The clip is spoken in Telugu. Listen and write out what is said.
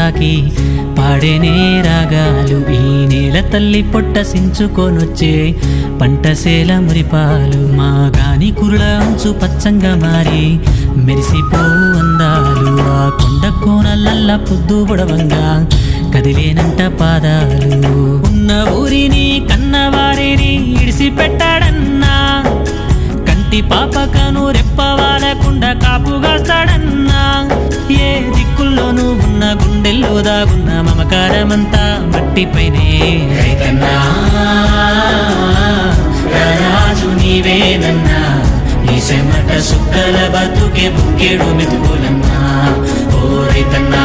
తాకి పాడేనే రాగాలు. ఈ నేల తల్లి పొట్ట సించుకొనొచ్చే పంటసేల మురిపాలు. మా గాని కురుల అంచు పచ్చంగా మారి మెరిసిపో అందాలు. ఆ కొండ కోనలల్ల పొద్దు బుడవంగా కదిలేనంట పాదాలు. ఉన్న ఊరిని కన్నవారిని ఇడిసి పెట్టాడన్నా, కంటి పాపకను రెప్పవాలకుండా కాపుగాస్తాడన్నా. ఏ దిక్కుల్లోనూ ఉన్న గుండెల్లో దాగున్న మమకారమంతా మట్టిపైనే. రైతన్నా రాజు నీవేనన్నా, నీ చెమట సుక్కల బతుకే బుక్కెడు మెతుకులన్నా. ఓ రైతన్నా